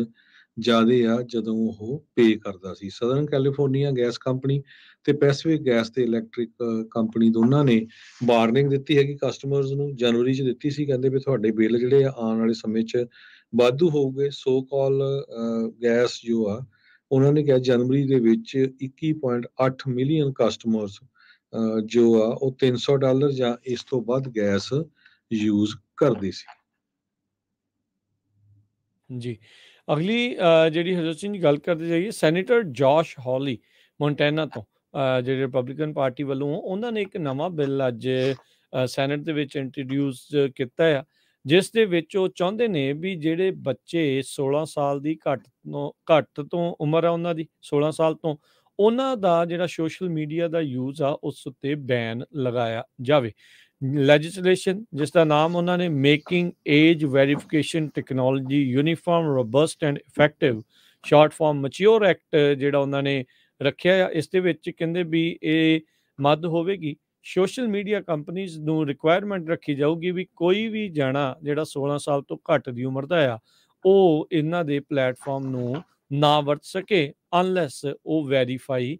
ਜ਼ਿਆਦੇ ਆ ਜਦੋਂ ਉਹ ਪੇ ਕਰਦਾ ਸੀ। ਸਦਰਨ ਕੈਲੀਫੋਰਨੀਆ ਗੈਸ ਕੰਪਨੀ ਤੇ ਪੈਸੀਫਿਕ ਗੈਸ ਤੇ ਇਲੈਕਟ੍ਰਿਕ ਕੰਪਨੀ ਦੋਨਾਂ ਨੇ ਵਾਰਨਿੰਗ ਦਿੱਤੀ ਹੈਗੀ ਕਸਟਮਰਸ ਨੂੰ, ਜਨਵਰੀ 'ਚ ਦਿੱਤੀ ਸੀ। ਕਹਿੰਦੇ ਵੀ ਤੁਹਾਡੇ ਬਿੱਲ ਜਿਹੜੇ ਆ ਆਉਣ ਵਾਲੇ ਸਮੇਂ 'ਚ ਵਾਧੂ ਹੋਊਗੇ। ਸੋ ਕਾਲ ਗੈਸ ਜੋ ਆ, ਉਹਨਾਂ ਨੇ ਕਿਹਾ ਜਨਵਰੀ ਦੇ ਵਿੱਚ 21.8 ਮਿਲੀਅਨ ਕਸਟਮਰਸ ਜੋ ਆ ਉਹ $300 ਜਾਂ ਇਸ ਤੋਂ ਵੱਧ ਗੈਸ ਯੂਜ਼ ਕਰਦੇ ਸੀ। ਜੀ। ਅਗਲੀ ਜਿਹੜੀ ਹਰਜੋਤ ਸਿੰਘ ਦੀ ਗੱਲ ਕਰਦੇ ਜਾਈਏ, ਸੈਨੇਟਰ ਜੋਸ਼ ਹੌਲੀ ਮੋਂਟੈਨਾ ਤੋਂ, ਜਿਹੜੇ ਰਿਪਬਲਿਕਨ ਪਾਰਟੀ ਵੱਲੋਂ, ਉਹਨਾਂ ਨੇ ਇੱਕ ਨਵਾਂ ਬਿੱਲ ਅੱਜ ਸੈਨੇਟ ਦੇ ਵਿੱਚ ਇੰਟਰੋਡਿਊਸ ਕੀਤਾ ਆ, ਜਿਸ ਦੇ ਵਿੱਚ ਉਹ ਚਾਹੁੰਦੇ ਨੇ ਵੀ ਜਿਹੜੇ ਬੱਚੇ 16 ਸਾਲ ਦੀ ਘੱਟ ਤੋਂ ਉਮਰ ਆ ਉਹਨਾਂ ਦੀ 16 ਸਾਲ ਤੋਂ, ਉਹਨਾਂ ਦਾ ਜਿਹੜਾ ਸੋਸ਼ਲ ਮੀਡੀਆ ਦਾ ਯੂਜ਼ ਆ ਉਸ ਉੱਤੇ ਬੈਨ ਲਗਾਇਆ ਜਾਵੇ। ਲੈਜਿਸਲੇਸ਼ਨ ਜਿਸ ਦਾ ਨਾਮ ਉਹਨਾਂ ਨੇ making age verification technology uniform, robust and effective, short form mature act ਜਿਹੜਾ ਉਹਨਾਂ ਨੇ ਰੱਖਿਆ ਆ। ਇਸ ਦੇ ਵਿੱਚ ਕਹਿੰਦੇ ਵੀ ਇਹ ਮੱਦ ਹੋਵੇਗੀ, ਸੋਸ਼ਲ ਮੀਡੀਆ ਕੰਪਨੀਜ਼ ਨੂੰ ਰਿਕੁਆਇਰਮੈਂਟ ਰੱਖੀ ਜਾਊਗੀ ਵੀ ਕੋਈ ਵੀ ਜਾਣਾ ਜਿਹੜਾ 16 ਸਾਲ ਤੋਂ ਘੱਟ ਦੀ ਉਮਰ ਦਾ ਆ ਉਹ ਇਹਨਾਂ ਦੇ ਪਲੇਟਫਾਰਮ ਨੂੰ ਨਾ ਵਰਤ ਸਕੇ ਅਨਲੈਸ ਉਹ ਵੈਰੀਫਾਈ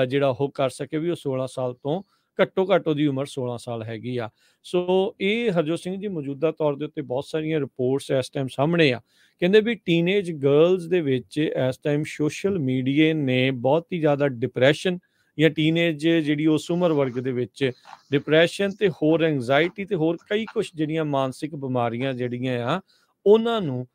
ਜਿਹੜਾ ਉਹ ਕਰ ਸਕੇ ਵੀ ਉਹ 16 ਸਾਲ ਤੋਂ ਘੱਟੋ ਘੱਟ ਉਹਦੀ ਉਮਰ 16 ਸਾਲ ਹੈਗੀ ਆ। ਸੋ ਇਹ ਹਰਜੋਤ ਸਿੰਘ ਜੀ ਮੌਜੂਦਾ ਤੌਰ ਦੇ ਉੱਤੇ ਬਹੁਤ ਸਾਰੀਆਂ ਰਿਪੋਰਟਸ ਇਸ ਟਾਈਮ ਸਾਹਮਣੇ ਆ, ਕਹਿੰਦੇ ਵੀ ਟੀਨੇਜ ਗਰਲਸ ਦੇ ਵਿੱਚ ਇਸ ਟਾਈਮ ਸੋਸ਼ਲ ਮੀਡੀਆ ਨੇ ਬਹੁਤ ਹੀ ਜ਼ਿਆਦਾ ਡਿਪਰੈਸ਼ਨ ਜਾਂ ਟੀਨੇਜ ਜਿਹੜੀ ਉਸ ਉਮਰ ਵਰਗ ਦੇ ਵਿੱਚ ਡਿਪਰੈਸ਼ਨ ਤੇ ਹੋਰ ਐਂਗਜ਼ਾਇਟੀ ਤੇ ਹੋਰ ਕਈ ਕੁਛ ਜਿਹੜੀਆਂ ਮਾਨਸਿਕ ਬਿਮਾਰੀਆਂ ਜਿਹੜੀਆਂ ਆ ਉਹਨਾਂ ਨੂੰ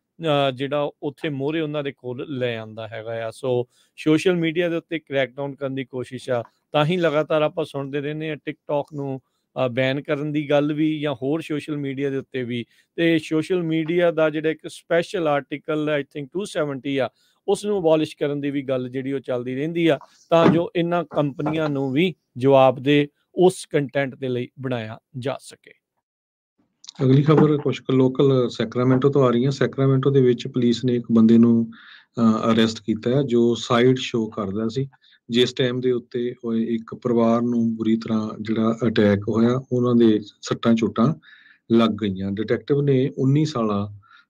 ਜਿਹੜਾ ਉੱਥੇ ਮੋਹਰੇ ਉਹਨਾਂ ਦੇ ਕੋਲ ਲੈ ਆਉਂਦਾ ਹੈਗਾ ਆ। ਸੋ ਸੋਸ਼ਲ ਮੀਡੀਆ ਦੇ ਉੱਤੇ ਕ੍ਰੈਕਡਾਊਨ ਕਰਨ ਦੀ ਕੋਸ਼ਿਸ਼ ਆ, ਤਾਂ ਹੀ ਲਗਾਤਾਰ ਆਪਾਂ ਸੁਣਦੇ ਰਹਿੰਦੇ ਹਾਂ ਟਿਕਟੌਕ ਨੂੰ ਬੈਨ ਕਰਨ ਦੀ ਗੱਲ ਵੀ, ਜਾਂ ਹੋਰ ਸੋਸ਼ਲ ਮੀਡੀਆ ਦੇ ਉੱਤੇ ਵੀ। ਤੇ ਸੋਸ਼ਲ ਮੀਡੀਆ ਦਾ ਜਿਹੜਾ ਇੱਕ ਸਪੈਸ਼ਲ ਆਰਟੀਕਲ ਆਈ ਥਿੰਕ 270 ਆ, ਉਸ ਨੂੰ ਅਬੋਲਿਸ਼ ਕਰਨ ਦੀ ਵੀ ਗੱਲ ਜਿਹੜੀ ਉਹ ਚੱਲਦੀ ਰਹਿੰਦੀ ਆ, ਤਾਂ ਜੋ ਇਹਨਾਂ ਕੰਪਨੀਆਂ ਨੂੰ ਵੀ ਜਵਾਬ ਦੇ ਉਸ ਕੰਟੈਂਟ ਦੇ ਲਈ ਬਣਾਇਆ ਜਾ ਸਕੇ। ਅਗਲੀ ਖਬਰ ਕੁਛ ਕੁ ਲੋਕਲ ਸੈਕਰਾਮੈਂਟੋ ਤੋਂ ਆ ਰਹੀ ਹੈ। ਸੈਕਰਾਮੈਂਟੋ ਦੇ ਵਿੱਚ ਪੁਲਿਸ ਨੇ ਇੱਕ ਬੰਦੇ ਨੂੰ ਅਰੈਸਟ ਕੀਤਾ ਹੈ ਜੋ ਸਾਈਡ ਸ਼ੋਅ ਕਰਦਾ ਸੀ, ਜਿਸ ਟਾਈਮ ਦੇ ਉੱਤੇ ਇੱਕ ਪਰਿਵਾਰ ਨੂੰ ਬੁਰੀ ਤਰ੍ਹਾਂ ਜਿਹੜਾ ਅਟੈਕ ਹੋਇਆ, ਉਹਨਾਂ ਦੇ ਸੱਟਾਂ ਚੋਟਾਂ ਲੱਗ ਗਈਆਂ। ਡਿਟੈਕਟਿਵ ਨੇ 19 ਸਾਲਾ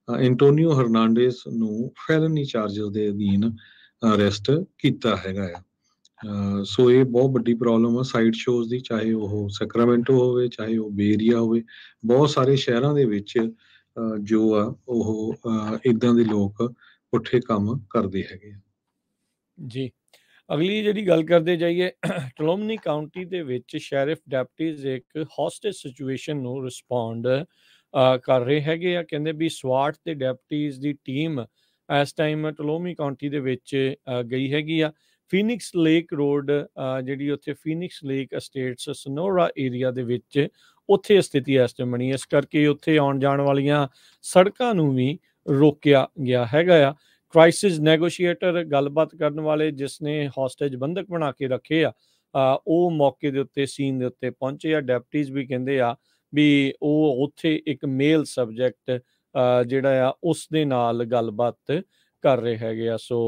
ਐਂਟੋਨੀਓ ਹਰਨਾਂਡੇਜ਼ ਨੂੰ ਫੈਲਨੀ ਚਾਰਜਸ ਦੇ ਅਧੀਨ ਅਰੈਸਟ ਕੀਤਾ ਹੈਗਾ ਆ। ਸੋ ਇਹ ਬਹੁਤ ਵੱਡੀ ਪ੍ਰੋਬਲਮ ਆ ਸਾਈਡ ਸ਼ੋਜ਼ ਦੀ, ਚਾਹੇ ਉਹ ਸੈਕਰਾਮੈਂਟੋ ਹੋਵੇ, ਚਾਹੇ ਉਹ ਬੇ ਏਰੀਆ ਹੋਵੇ। ਬਹੁਤ ਸਾਰੇ ਸ਼ਹਿਰਾਂ ਦੇ ਵਿੱਚ ਜੋ ਆ ਉਹ ਇੱਦਾਂ ਦੇ ਲੋਕ ਪੁੱਠੇ ਕੰਮ ਕਰਦੇ ਹੈਗੇ ਆ। ਜੀ, ਅਗਲੀ ਜਿਹੜੀ ਗੱਲ ਕਰਦੇ ਜਾਈਏ, ਟਲੋਮਨੀ ਕਾਊਂਟੀ ਦੇ ਵਿੱਚ ਸ਼ੈਰਿਫ ਡੈਪਟੀਜ਼ ਇੱਕ ਹੌਸਟੇਜ ਸਿਚੁਏਸ਼ਨ ਨੂੰ ਰਿਸਪੌਂਡ ਕਰ ਰਹੇ ਹੈਗੇ ਆ। ਕਹਿੰਦੇ ਵੀ ਸਵਾਟ ਤੇ ਡੈਪਟੀਜ਼ ਦੀ ਟੀਮ ਇਸ ਟਾਈਮ ਟਲੋਮਨੀ ਕਾਊਂਟੀ ਦੇ ਵਿੱਚ ਗਈ ਹੈਗੀ ਆ। ਫੀਨਿਕਸ ਲੇਕ ਰੋਡ ਜਿਹੜੀ ਉੱਥੇ ਫੀਨਿਕਸ ਲੇਕ ਅਸਟੇਟਸ ਸਨੋਰਾ ਏਰੀਆ ਦੇ ਵਿੱਚ ਉੱਥੇ ਸਥਿਤੀ ਇਸ ਟਾਈਮ ਬਣੀ, ਇਸ ਕਰਕੇ ਉੱਥੇ ਆਉਣ ਜਾਣ ਵਾਲੀਆਂ ਸੜਕਾਂ ਨੂੰ ਵੀ ਰੋਕਿਆ ਗਿਆ ਹੈਗਾ ਆ। ਕ੍ਰਾਈਸਿਸ ਨੈਗੋਸ਼ੀਏਟਰ ਗੱਲਬਾਤ ਕਰਨ ਵਾਲੇ ਜਿਸ ਨੇ ਹੌਸਟੇਜ ਬੰਧਕ ਬਣਾ ਕੇ ਰੱਖੇ ਆ, ਉਹ ਮੌਕੇ ਦੇ ਉੱਤੇ ਸੀਨ ਦੇ ਉੱਤੇ ਪਹੁੰਚੇ ਆ। ਡੈਪਟੀਜ਼ ਵੀ ਕਹਿੰਦੇ ਆ ਵੀ ਉਹ ਉੱਥੇ ਇੱਕ ਮੇਲ ਸਬਜੈਕਟ ਜਿਹੜਾ ਆ ਉਸ ਦੇ ਨਾਲ ਗੱਲਬਾਤ ਕਰ ਰਹੇ ਹੈਗੇ ਆ। ਸੋ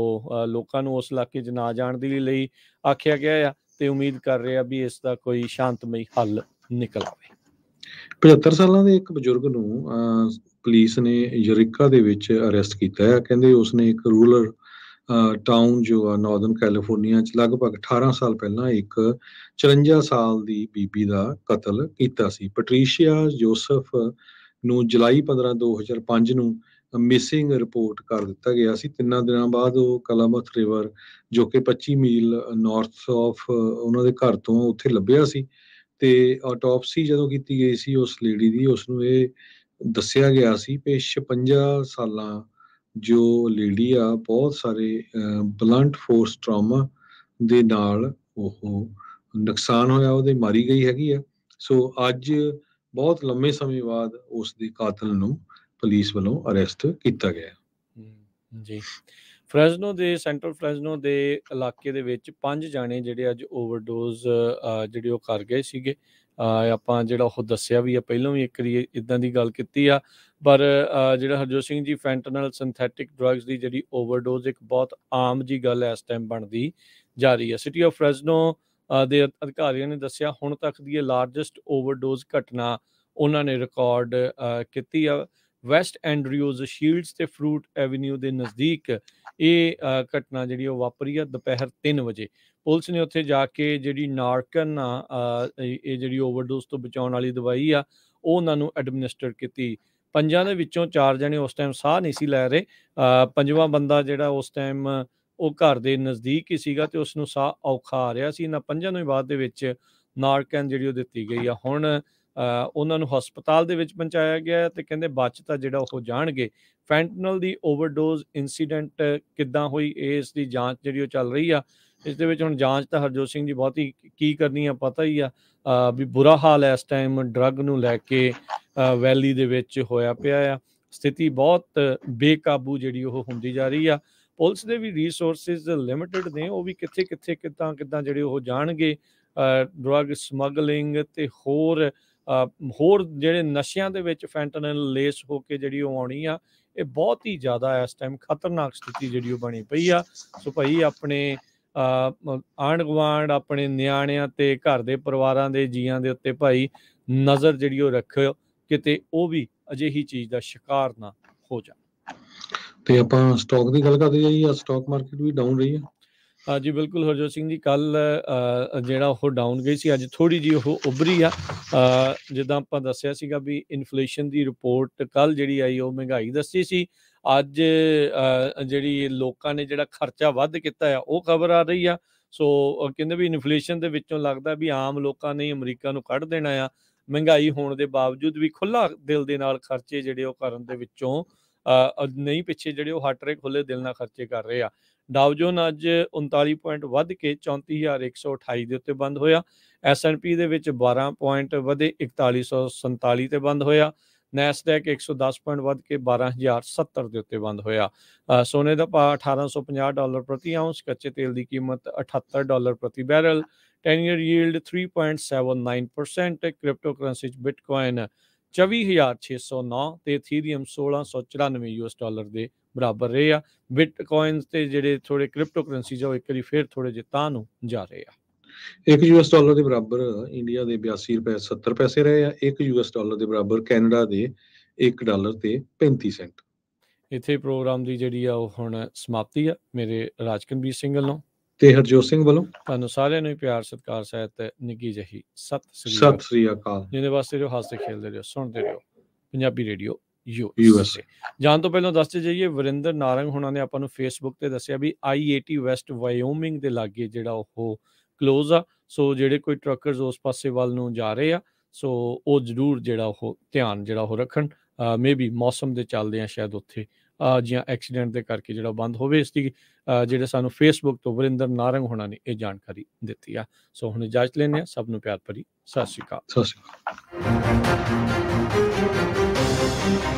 ਲੋਕਾਂ ਨੂੰ ਉਸ ਇਲਾਕੇ 'ਚ ਨਾ ਜਾਣ ਦੇ ਲਈ ਆਖਿਆ ਗਿਆ ਆ ਤੇ ਉਮੀਦ ਕਰ ਰਹੇ ਆ ਵੀ ਇਸ ਦਾ ਕੋਈ ਸ਼ਾਂਤਮਈ ਹੱਲ ਨਿਕਲ ਆਵੇ। 75 ਸਾਲਾਂ ਦੇ ਇੱਕ ਬਜ਼ੁਰਗ ਨੂੰ ਪੁਲਿਸ ਨੇ ਯੂਰਿਕਾ ਦੇ ਵਿੱਚ ਅਰੈਸਟ ਕੀਤਾ ਹੈ। ਕਹਿੰਦੇ ਉਸਨੇ ਇੱਕ ਰੂਰਲ ਟਾਊਨ ਜੋ ਆ ਨਾਰਦਰਨ ਕੈਲੀਫੋਰਨੀਆ 'ਚ ਲਗਭਗ 18 ਸਾਲ ਪਹਿਲਾਂ ਇੱਕ 54 ਸਾਲ ਦੀ ਬੀਬੀ ਦਾ ਕਤਲ ਕੀਤਾ ਸੀ। ਪੈਟਰੀਸ਼ੀਆ ਜੋਸਫ ਨੂੰ ਜੁਲਾਈ 15 2005 ਨੂੰ ਮਿਸਿੰਗ ਰਿਪੋਰਟ ਕਰ ਦਿੱਤਾ ਗਿਆ ਸੀ। 3 ਦਿਨਾਂ ਬਾਅਦ ਉਹ ਕਲਾਮਤ ਰਿਵਰ ਜੋ ਕਿ 25 ਮੀਲ ਨਾਰਥ ਆਫ ਉਹਨਾਂ ਦੇ ਘਰ ਤੋਂ ਉੱਥੇ ਲੱਭਿਆ ਸੀ ਤੇ ਆਟੋਪਸੀ ਜਦੋਂ ਕੀਤੀ ਗਈ ਸੀ ਉਸ ਲੇਡੀ ਦੀ, ਉਸਨੂੰ ਇਹ ਦੱਸਿਆ ਗਿਆ ਸੀ ਕਿ 56 ਸਾਲਾਂ ਜੋ ਲੇਡੀ ਆ ਬਹੁਤ ਸਾਰੇ ਬਲੰਟ ਫੋਰਸ ਟਰਾਮਾ ਦੇ ਨਾਲ ਉਹ ਨੁਕਸਾਨ ਹੋਇਆ, ਉਹਦੇ ਮਾਰੀ ਗਈ ਹੈਗੀ ਆ। ਸੋ ਅੱਜ ਬਹੁਤ ਲੰਮੇ ਸਮੇਂ ਬਾਅਦ ਉਸ ਦੇ ਕਾਤਲ ਨੂੰ ਪੁਲਿਸ ਵੱਲੋਂ ਅਰੈਸਟ ਕੀਤਾ ਗਿਆ। ਜੀ, ਫਰੈਜ਼ਨੋ ਦੇ ਸੈਂਟਰਲ ਫਰੈਜ਼ਨੋ ਦੇ ਇਲਾਕੇ ਦੇ ਵਿੱਚ 5 ਜਾਣੇ ਜਿਹੜੇ ਅੱਜ ਓਵਰਡੋਜ਼ ਜਿਹੜੇ ਉਹ ਕਰ ਗਏ ਸੀਗੇ। ਆਪਾਂ ਜਿਹੜਾ ਉਹ ਦੱਸਿਆ ਵੀ ਆ, ਪਹਿਲਾਂ ਵੀ ਇੱਕ ਵਾਰੀ ਇੱਦਾਂ ਦੀ ਗੱਲ ਕੀਤੀ ਆ, ਪਰ ਜਿਹੜਾ Harjot Singh ji fentanyl synthetic drugs ਦੀ ਜਿਹੜੀ ਓਵਰਡੋਜ਼ ਇੱਕ ਬਹੁਤ ਆਮ ਜੀ ਗੱਲ ਇਸ ਟਾਈਮ ਬਣਦੀ ਜਾ ਰਹੀ ਹੈ। ਸਿਟੀ ਆਫ ਫਰੈਜ਼ਨੋ ਦੇ ਅਧਿਕਾਰੀਆਂ ਨੇ ਦੱਸਿਆ ਹੁਣ ਤੱਕ ਦੀ ਇਹ ਲਾਰਜੈਸਟ ਓਵਰਡੋਜ਼ ਘਟਨਾ ਉਹਨਾਂ ਨੇ ਰਿਕਾਰਡ ਕੀਤੀ ਆ। ਵੈਸਟ ਐਂਡਰਿਊਜ਼ ਸ਼ੀਲਡਸ ਤੇ ਫਰੂਟ ਐਵੀਨਿਊ ਦੇ ਨਜ਼ਦੀਕ ਇਹ ਘਟਨਾ ਜਿਹੜੀ ਉਹ ਵਾਪਰੀ ਆ ਦੁਪਹਿਰ 3 ਵਜੇ। ਪੁਲਿਸ ਨੇ ਉੱਥੇ ਜਾ ਕੇ ਜਿਹੜੀ ਨਾਰਕਨ ਆ ਇਹ ਜਿਹੜੀ ਓਵਰਡੋਜ਼ ਤੋਂ ਬਚਾਉਣ ਵਾਲੀ ਦਵਾਈ ਆ ਉਹ ਉਹਨਾਂ ਨੂੰ ਐਡਮਿਨਿਸਟਰ ਕੀਤੀ। 5 ਦੇ ਵਿੱਚੋਂ 4 ਜਣੇ ਉਸ ਟਾਈਮ ਸਾਹ ਨਹੀਂ ਸੀ ਲੈ ਰਹੇ। 5ਵਾਂ ਬੰਦਾ ਜਿਹੜਾ ਉਸ ਟਾਈਮ ਉਹ ਘਰ ਦੇ ਨਜ਼ਦੀਕ ਹੀ ਸੀਗਾ ਤੇ ਉਸਨੂੰ ਸਾਹ ਔਖਾ ਆ ਰਿਹਾ ਸੀ। ਇਹਨਾਂ 5 ਨੂੰ ਬਾਅਦ ਦੇ ਵਿੱਚ ਨਾਰਕਨ ਜਿਹੜੀ ਉਹ ਦਿੱਤੀ ਗਈ ਆ। ਹੁਣ ਉਹਨਾਂ ਨੂੰ ਹਸਪਤਾਲ ਦੇ ਵਿੱਚ ਪਹੁੰਚਾਇਆ ਗਿਆ ਤੇ ਕਹਿੰਦੇ ਬਚ ਤਾਂ ਜਿਹੜਾ ਉਹ ਜਾਣਗੇ। ਫੈਂਟਨਲ ਦੀ ਓਵਰਡੋਜ਼ ਇਨਸੀਡੈਂਟ ਕਿੱਦਾਂ ਹੋਈ ਇਸ ਦੀ ਜਾਂਚ ਜਿਹੜੀ ਉਹ ਚੱਲ ਰਹੀ ਆ। ਇਸ ਦੇ ਵਿੱਚ ਹੁਣ ਜਾਂਚ ਤਾਂ ਹਰਜੋਤ ਸਿੰਘ ਜੀ ਬਹੁਤੀ ਕੀ ਕਰਨੀ ਆ ਪਤਾ ਹੀ ਆ ਵੀ ਬੁਰਾ ਹਾਲ ਇਸ ਟਾਈਮ ਡਰੱਗ ਨੂੰ ਲੈ ਕੇ ਵੈਲੀ ਦੇ ਵਿੱਚ ਹੋਇਆ ਪਿਆ ਆ। ਸਥਿਤੀ ਬਹੁਤ ਬੇਕਾਬੂ ਜਿਹੜੀ ਉਹ ਹੁੰਦੀ ਜਾ ਰਹੀ ਆ। ਪੁਲਿਸ ਦੇ ਵੀ ਰਿਸੋਰਸਿਸ ਲਿਮਿਟਡ ਨੇ, ਉਹ ਵੀ ਕਿੱਥੇ ਕਿੱਦਾਂ ਜਿਹੜੇ ਉਹ ਜਾਣਗੇ। ਡਰੱਗ ਸਮਗਲਿੰਗ ਤੇ ਹੋਰ ਜਿਹੜੇ ਨਸ਼ਿਆਂ ਦੇ ਵਿੱਚ ਫੈਂਟਨਲ ਲੇਸ ਹੋ ਕੇ ਜਿਹੜੀ ਉਹ ਆਉਣੀ ਆ, ਇਹ ਬਹੁਤ ਹੀ ਜ਼ਿਆਦਾ ਇਸ ਟਾਈਮ ਖਤਰਨਾਕ ਸਥਿਤੀ ਜਿਹੜੀ ਉਹ ਬਣੀ ਪਈ ਆ। ਸੋ ਭਾਈ ਆਪਣੇ ਆਂਢ ਗੁਆਂਢ, ਆਪਣੇ ਨਿਆਣਿਆਂ ਤੇ ਘਰ ਦੇ ਪਰਿਵਾਰਾਂ ਦੇ ਜੀਆਂ ਦੇ ਉੱਤੇ ਭਾਈ ਨਜ਼ਰ ਜਿਹੜੀ ਉਹ ਰੱਖਿਓ, ਕਿਤੇ ਉਹ ਵੀ ਅਜਿਹੀ ਚੀਜ਼ ਦਾ ਸ਼ਿਕਾਰ ਨਾ ਹੋ ਜਾਣ। ਤੇ ਆਪਾਂ ਸਟਾਕ ਦੀ ਗੱਲ ਕਰਦੇ ਜਾਈਏ, ਸਟਾਕ ਮਾਰਕੀਟ ਵੀ ਡਾਊਨ ਰਹੀ ਹੈ। ਜੀ ਬਿਲਕੁਲ ਹਰਜੋਤ ਸਿੰਘ ਜੀ, ਕੱਲ ਜਿਹੜਾ ਉਹ ਡਾਊਨ ਗਈ ਸੀ, ਅੱਜ ਥੋੜੀ ਜਿਹੀ ਉਹ ਉੱਭਰੀ ਆ। ਜਿੱਦਾਂ ਆਪਾਂ ਦੱਸਿਆ ਸੀਗਾ ਵੀ ਇਨਫਲੇਸ਼ਨ ਦੀ ਰਿਪੋਰਟ ਕੱਲ ਜਿਹੜੀ ਆਈ ਉਹ ਮਹਿੰਗਾਈ ਦੱਸੀ ਸੀ। ਅੱਜ ਜਿਹੜੀ ਲੋਕਾਂ ਨੇ ਜਿਹੜਾ ਖਰਚਾ ਵੱਧ ਕੀਤਾ ਆ ਉਹ ਖਬਰ ਆ ਰਹੀ ਆ। ਸੋ ਕਹਿੰਦੇ ਵੀ ਇਨਫਲੇਸ਼ਨ ਦੇ ਵਿੱਚੋਂ ਲੱਗਦਾ ਵੀ ਆਮ ਲੋਕਾਂ ਨੇ ਅਮਰੀਕਾ ਨੂੰ ਕੱਢ ਦੇਣਾ ਆ। ਮਹਿੰਗਾਈ ਹੋਣ ਦੇ ਬਾਵਜੂਦ ਵੀ ਖੁੱਲਾ ਦਿਲ ਦੇ ਨਾਲ ਖਰਚੇ ਜਿਹੜੇ ਉਹ ਕਰਨ ਦੇ ਵਿੱਚੋਂ ਨਹੀਂ ਪਿੱਛੇ, ਜਿਹੜੇ ਉਹ ਹਟ ਰਹੇ, ਖੁੱਲੇ ਦਿਲ ਨਾਲ ਖਰਚੇ ਕਰ ਰਹੇ ਆ। ਡਾਊ ਜੋਨ ਅੱਜ 39 ਪੁਆਇੰਟ ਵੱਧ ਕੇ 34,128 ਦੇ ਉੱਤੇ ਬੰਦ ਹੋਇਆ। S&P ਦੇ ਵਿੱਚ 12 ਪੁਆਇੰਟ ਵਧੇ 4147 ਤੇ ਬੰਦ ਹੋਇਆ। ਨੈਸਡੈਕ 110 ਪੁਆਇੰਟ ਵੱਧ ਕੇ 12,070 ਦੇ ਉੱਤੇ ਬੰਦ ਹੋਇਆ। ਸੋਨੇ ਦਾ ਭਾਅ $1,850 ਪ੍ਰਤੀ ਆਉਂਸ, ਕੱਚੇ ਤੇਲ ਦੀ ਕੀਮਤ $78 ਪ੍ਰਤੀ barrel, 10 year yield 3.79%, crypto currency 'ਚ ਬਿਟਕੋਇਨ 24,609 ਤੇ ਇਥੀਰੀਅਮ $1694 ਦੇ ਬਰਾਬਰ ਰਹੇ ਆ। ਬਿਟਕੋਇਨ ਤੇ ਜਿਹੜੇ ਥੋੜੇ ਕ੍ਰਿਪਟੋ ਕਰੰਸੀਜ਼ ਆ ਉਹ ਇੱਕ ਵਾਰੀ ਫਿਰ ਥੋੜੇ ਜਿਹੇ ਤਾਂ ਨੂੰ ਜਾ ਰਹੇ ਆ। $1 ਦੇ ਬਰਾਬਰ ਇੰਡੀਆ ਦੇ 82 ਰੁਪਏ 70 ਪੈਸੇ ਰਹੇ ਆ। $1 ਦੇ ਬਰਾਬਰ ਕੈਨੇਡਾ ਦੇ $1 ਤੇ 35 ਸੈਂਟ। ਇੱਥੇ ਪ੍ਰੋਗਰਾਮ ਦੀ ਜਿਹੜੀ ਆ ਉਹ ਹੁਣ ਸਮਾਪਤੀ ਆ। ਮੇਰੇ ਰਾਜਕਨਵੀਰ ਸਿੰਘ ਵੱਲੋਂ ਤੇ ਹਰਜੋਤ ਸਿੰਘ ਵੱਲੋਂ ਤੁਹਾਨੂੰ ਸਾਰਿਆਂ ਨੂੰ ਪਿਆਰ ਸਤਿਕਾਰ ਸਹਿਤ ਨਿੱਘੀ ਜਿਹੀ ਸਤਿ ਸ੍ਰੀ ਅਕਾਲ। ਜਿਹਦੇ ਵਾਸਤੇ ਰਹੋ, ਹੱਸਦੇ ਖੇਡਦੇ ਰਹੋ, ਸੁਣਦੇ ਰਹੋ ਪੰਜਾਬੀ ਰੇਡੀਓ USA। ਜਾਣ ਤੋਂ ਪਹਿਲਾਂ ਦੱਸਦੇ ਜਾਈਏ, ਵਰਿੰਦਰ ਨਾਰੰਗ ਹੁਣਾਂ ਨੇ ਆਪਾਂ ਨੂੰ ਫੇਸਬੁੱਕ ਤੇ ਦੱਸਿਆ ਵੀ I-80 ਵੈਸਟ ਵਾਇਓਮਿੰਗ ਦੇ ਲਾਗੇ ਜਿਹੜਾ ਉਹ ਕਲੋਜ਼ ਆ। ਸੋ ਜਿਹੜੇ ਕੋਈ ਟਰੱਕਰਸ ਉਸ ਪਾਸੇ ਵੱਲ ਨੂੰ ਜਾ ਰਹੇ ਆ ਸੋ ਉਹ ਜ਼ਰੂਰ ਜਿਹੜਾ ਉਹ ਧਿਆਨ ਜਿਹੜਾ ਉਹ ਰੱਖਣ। ਮੇ ਬੀ ਮੌਸਮ ਦੇ ਚੱਲਦੇ ਆ ਸ਼ਾਇਦ ਉੱਥੇ ਜਾਂ ਐਕਸੀਡੈਂਟ ਦੇ ਕਰਕੇ ਜਿਹੜਾ ਬੰਦ ਹੋਵੇ। ਇਸ ਦੀ ਜਿਹੜੇ ਸਾਨੂੰ ਫੇਸਬੁੱਕ ਤੋਂ ਵਰਿੰਦਰ ਨਾਰੰਗ ਹੋਣਾ ਨੇ ਇਹ ਜਾਣਕਾਰੀ ਦਿੱਤੀ ਆ। ਸੋ ਹੁਣ ਇਜਾਜ਼ਤ ਲੈਂਦੇ ਆ। ਸਭ ਨੂੰ ਪਿਆਰ ਭਰੀ ਸਤਿ ਸ਼੍ਰੀ ਅਕਾਲ। ਸਤਿ ਸ਼੍ਰੀ ਅਕਾਲ।